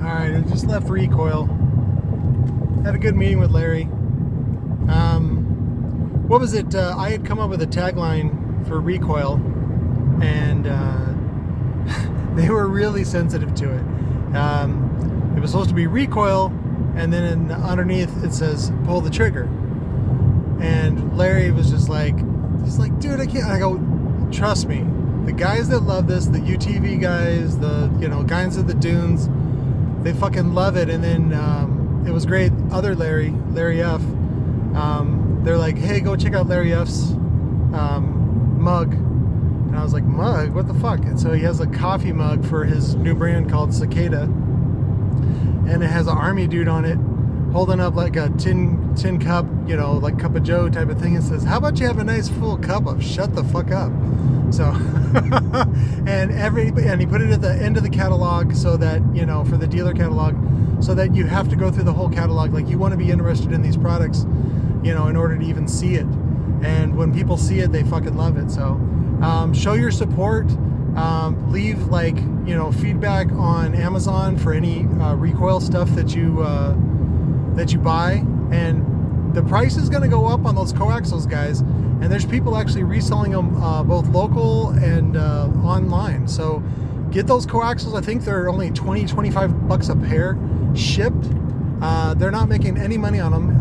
Alright, I just left Recoil. Had a good meeting with Larry. What was it? I had come up with a tagline for Recoil, and they were really sensitive to it. It was supposed to be Recoil, and then underneath it says pull the trigger. And Larry was just like, he's like, dude, I can't. I go, trust me, the guys that love this, the UTV guys, the guys at the dunes, they fucking love it. And then it was great. Other Larry F. They're like, hey, go check out Larry F's mug. And I was like, mug? What the fuck? And so he has a coffee mug for his new brand called Cicada, and it has an army dude on it holding up like a tin cup, like cup of joe type of thing. It says, how about you have a nice full cup of shut the fuck up? So and he put it at the end of the catalog, so that for the dealer catalog, so that you have to go through the whole catalog. Like, you want to be interested in these products, in order to even see it. And when people see it, they fucking love it. So show your support. Leave feedback on Amazon for any Recoil stuff that you buy. And the price is going to go up on those coaxials, guys. And there's people actually reselling them both local and online. So get those coaxials. I think they're only $20-25 a pair shipped. They're not making any money on them.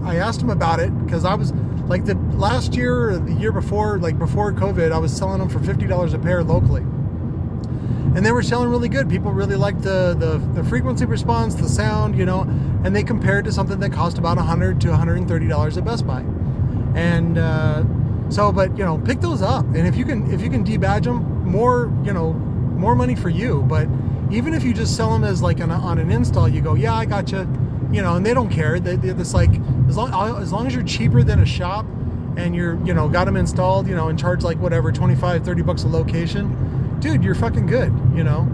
I asked him about it because I was like, the last year or the year before, like before COVID, I was selling them for $50 a pair locally. And they were selling really good. People really liked the frequency response, the sound, and they compared to something that cost about $100 to $130 at Best Buy. And but pick those up. And if you can debadge them, more money for you. But even if you just sell them as like on an install, you go, yeah, I got you, and they don't care. It's like, as long as you're cheaper than a shop, and you're got them installed, and charge like whatever $25-30 a location, dude, you're fucking good.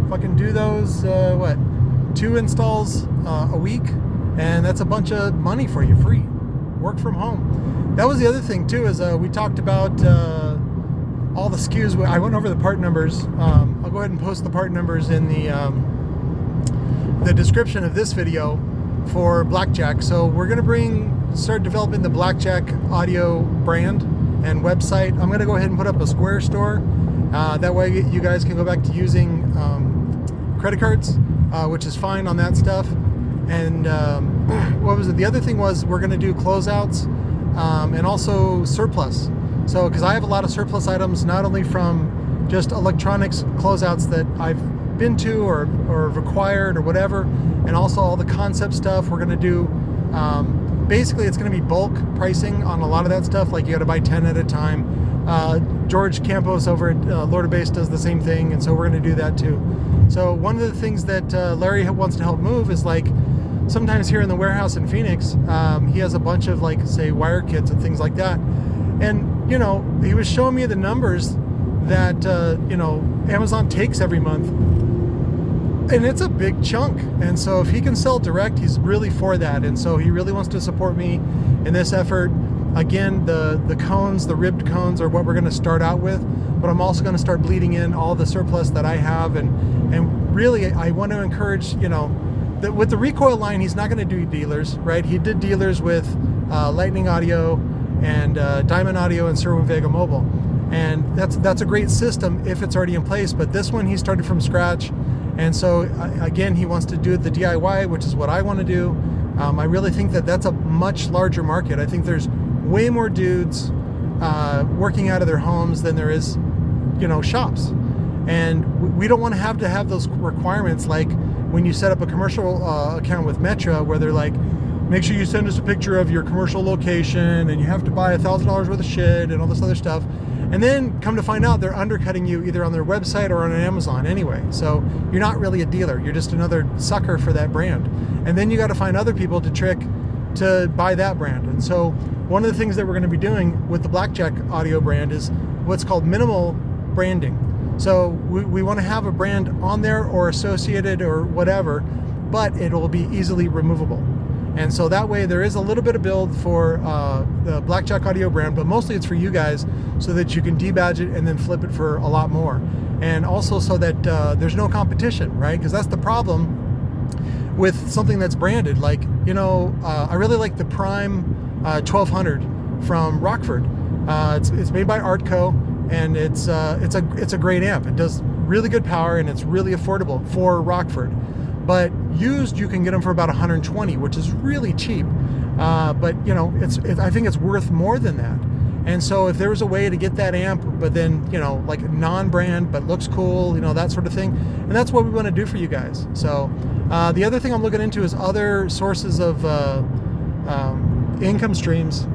Fucking do those 2 installs a week, and that's a bunch of money for you, free. Work from home. That was the other thing too, is we talked about all the SKUs. I went over the part numbers. I'll go ahead and post the part numbers in the description of this video for BlackJack. So we're gonna start developing the BlackJack audio brand and website. I'm gonna go ahead and put up a Square store. That way you guys can go back to using credit cards, which is fine on that stuff. And what was it? The other thing was, we're going to do closeouts and also surplus. So, because I have a lot of surplus items, not only from just electronics closeouts that I've been to or required or whatever, and also all the concept stuff. We're going to do, basically it's going to be bulk pricing on a lot of that stuff. Like, you got to buy 10 at a time. George Campos over at Lord of Base does the same thing, and so we're going to do that too. So one of the things that Larry wants to help move is, like, sometimes here in the warehouse in Phoenix, he has a bunch of, like, say, wire kits and things like that. And, he was showing me the numbers that, Amazon takes every month. And it's a big chunk. And so if he can sell direct, he's really for that. And so he really wants to support me in this effort. Again, the cones, the ribbed cones, are what we're going to start out with. But I'm also going to start bleeding in all the surplus that I have. And really, I want to encourage, with the Recoil line, he's not going to do dealers, right? He did dealers with Lightning Audio and Diamond Audio and Sherwin Vega Mobile, and that's a great system if it's already in place. But this one, he started from scratch, and so again, he wants to do the DIY, which is what I want to do. I really think that that's a much larger market. I think there's way more dudes working out of their homes than there is, shops, and we don't want to have those requirements like when you set up a commercial account with Metra, where they're like, make sure you send us a picture of your commercial location, and you have to buy $1,000 worth of shit and all this other stuff. And then come to find out, they're undercutting you either on their website or on Amazon anyway. So you're not really a dealer. You're just another sucker for that brand. And then you got to find other people to trick to buy that brand. And so one of the things that we're going to be doing with the BlackJack audio brand is what's called minimal branding. So we want to have a brand on there or associated or whatever, but it will be easily removable. And so that way there is a little bit of build for the BlackJack audio brand, but mostly it's for you guys so that you can debadge it and then flip it for a lot more. And also so that there's no competition, right? Because that's the problem with something that's branded. Like, I really like the Prime 1200 from Rockford. It's made by Artco, and it's a great amp. It does really good power, and it's really affordable for Rockford. But used, you can get them for about 120, which is really cheap. But I think it's worth more than that. And so if there was a way to get that amp, but then, like non-brand, but looks cool, that sort of thing. And that's what we want to do for you guys. So the other thing I'm looking into is other sources of income streams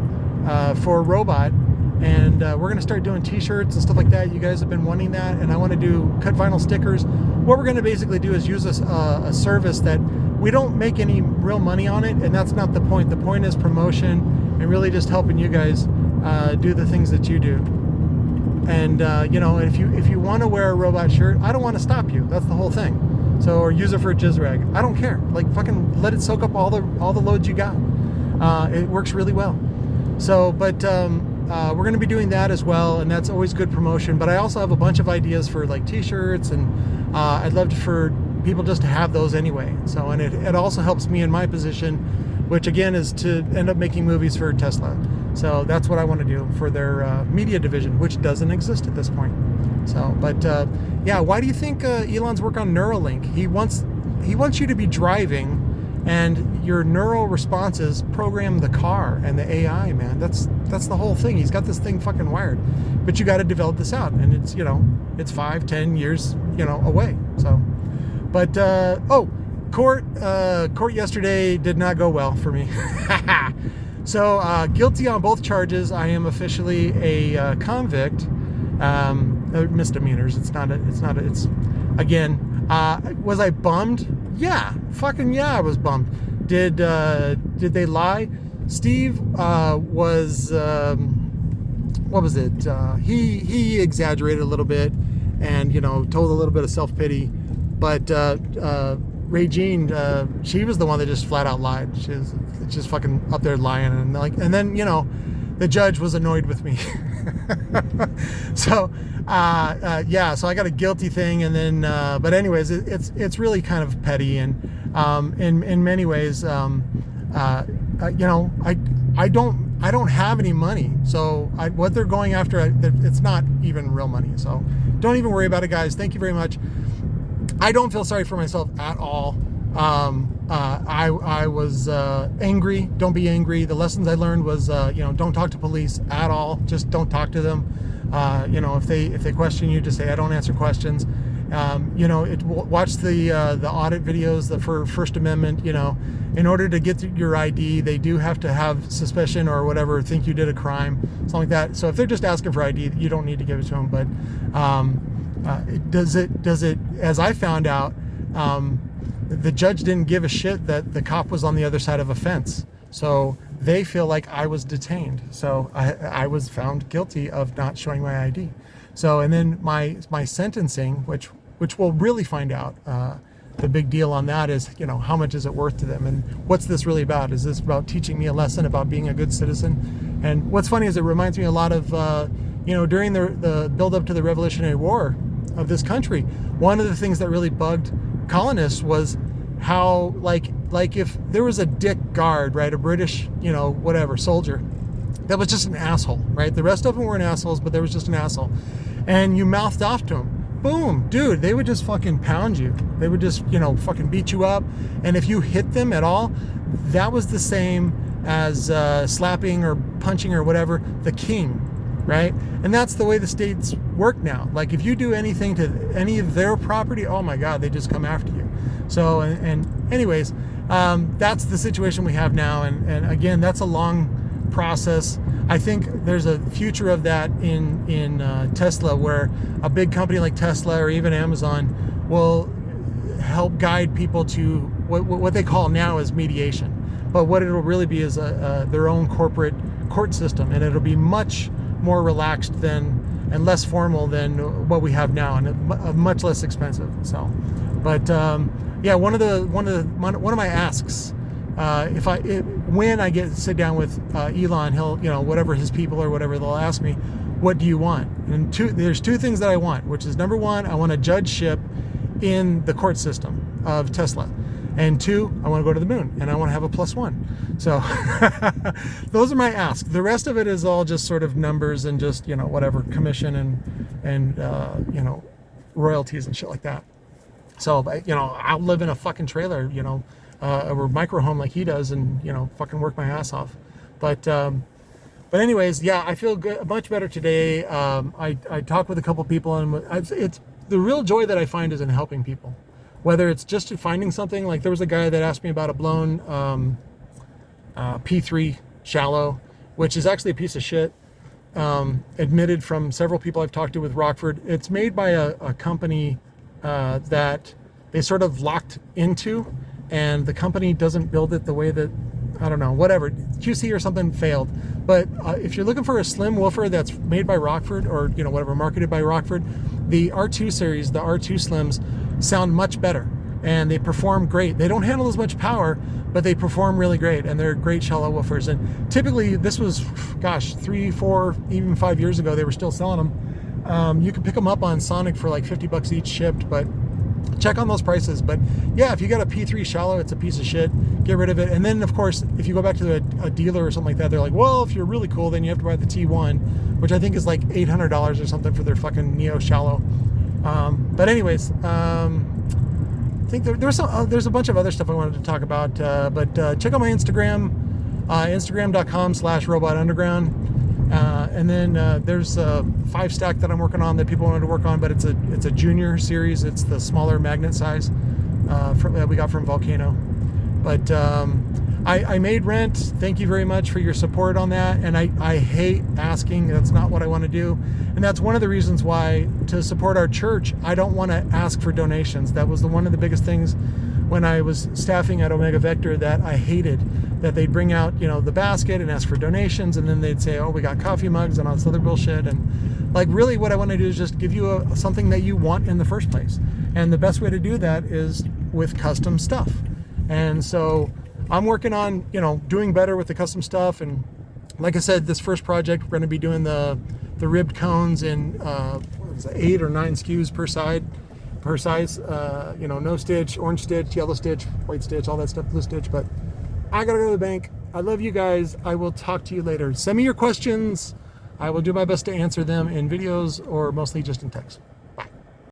for Robot. And we're going to start doing t-shirts and stuff like that. You guys have been wanting that. And I want to do cut vinyl stickers. What we're going to basically do is use a service that we don't make any real money on it. And that's not the point. The point is promotion and really just helping you guys do the things that you do. And if you want to wear a Robot shirt, I don't want to stop you. That's the whole thing. So, or use it for a jizz rag. I don't care. Like, fucking let it soak up all the loads you got. It works really well. So, but we're going to be doing that as well, and that's always good promotion. But I also have a bunch of ideas for like t-shirts, and I'd love for people just to have those anyway. So, and it also helps me in my position, which again is to end up making movies for Tesla. So that's what I want to do for their media division, which doesn't exist at this point. So, but yeah, why do you think Elon's work on Neuralink? He wants you to be driving, and your neural responses program the car and the AI, man. That's the whole thing. He's got this thing fucking wired, but you got to develop this out, and it's it's 5-10 years away. So, but court yesterday did not go well for me. So guilty on both charges. I am officially a convict. Misdemeanors. It's again. Was I bummed? Yeah, fucking yeah, I was bummed. Did they lie? Steve was what was it? He exaggerated a little bit, and told a little bit of self-pity. But Regine, she was the one that just flat out lied. She was just fucking up there lying, and then the judge was annoyed with me. So yeah, so I got a guilty thing, and then but anyways, it's really kind of petty, and in many ways, I don't have any money, so what they're going after, it's not even real money. So don't even worry about it, guys. Thank you very much. I don't feel sorry for myself at all. I was angry. Don't be angry. The lessons I learned was, don't talk to police at all. Just don't talk to them. If they question you, just say, I don't answer questions. Watch the audit videos for First Amendment. In order to get your ID, they do have to have suspicion or whatever, think you did a crime, something like that. So if they're just asking for ID, you don't need to give it to them. But does it? As I found out, the judge didn't give a shit that the cop was on the other side of a fence. So they feel like I was detained. So I was found guilty of not showing my ID. So, and then my sentencing, which we'll really find out, the big deal on that is, how much is it worth to them? And what's this really about? Is this about teaching me a lesson about being a good citizen? And what's funny is it reminds me a lot of, during the build up to the Revolutionary War of this country, one of the things that really bugged colonists was how, like if there was a dick guard, right, a British, whatever soldier that was just an asshole, right? The rest of them weren't assholes, but there was just an asshole, and you mouthed off to him. Boom, dude, they would just fucking pound you. They would just, fucking beat you up. And if you hit them at all, that was the same as slapping or punching or whatever the king, right? And that's the way the states work now. Like, if you do anything to any of their property, oh my God, they just come after you. So, and anyways, that's the situation we have now. And again, that's a long process. I think there's a future of that in Tesla, where a big company like Tesla or even Amazon will help guide people to what they call now is mediation. But what it'll really be is their own corporate court system, and it'll be much more relaxed and less formal than what we have now, and much less expensive. So, but yeah, one of my asks. When I sit down with Elon, he'll, whatever his people or whatever, they'll ask me, what do you want? And there's two things that I want, which is, number one, I want a judgeship in the court system of Tesla. And 2, I want to go to the moon, and I want to have a +1. So those are my asks. The rest of it is all just sort of numbers and just, you know, whatever, commission and you know, royalties and shit like that. So, you know, I'll live in a fucking trailer, you know, or micro home like he does, and, you know, fucking work my ass off. But anyways, yeah, I feel good, much better today. I talked with a couple people, and it's the real joy that I find is in helping people. Whether it's just finding something, like there was a guy that asked me about a blown P3 shallow, which is actually a piece of shit. Admitted from several people I've talked to with Rockford. It's made by a company that they sort of locked into, and the company doesn't build it the way that, I don't know, whatever, QC or something failed. But if you're looking for a slim woofer that's made by Rockford, or, you know, whatever, marketed by Rockford, the R2 series, the R2 Slims, sound much better, and they perform great. They don't handle as much power, but they perform really great, and they're great shallow woofers. And typically, this was, gosh, 3, 4, even 5 years ago, they were still selling them. You can pick them up on Sonic for like $50 each shipped, but check on those prices. But yeah, if you got a P3 shallow, it's a piece of shit. Get rid of it. And then, of course, if you go back to a dealer or something like that, they're like, well, if you're really cool, then you have to buy the T1, which I think is like $800 or something for their fucking Neo shallow. But anyways, I think there's a bunch of other stuff I wanted to talk about. But check out my Instagram, instagram.com/robotunderground. And then there's a 5-stack that I'm working on that people wanted to work on, but it's a junior series. It's the smaller magnet size that we got from Volcano. But I made rent. Thank you very much for your support on that. And I hate asking. That's not what I want to do. And that's one of the reasons why, to support our church, I don't want to ask for donations. That was one of the biggest things when I was staffing at Omega Vector that I hated. That they'd bring out, you know, the basket and ask for donations, and then they'd say, oh, we got coffee mugs and all this other bullshit. And like, really what I want to do is just give you something that you want in the first place. And the best way to do that is with custom stuff. And so I'm working on, you know, doing better with the custom stuff. And like I said, this first project, we're going to be doing the ribbed cones in 8 or 9 SKUs per size. You know, no stitch, orange stitch, yellow stitch, white stitch, all that stuff, blue stitch. But I gotta go to the bank. I love you guys. I will talk to you later. Send me your questions. I will do my best to answer them in videos or mostly just in text.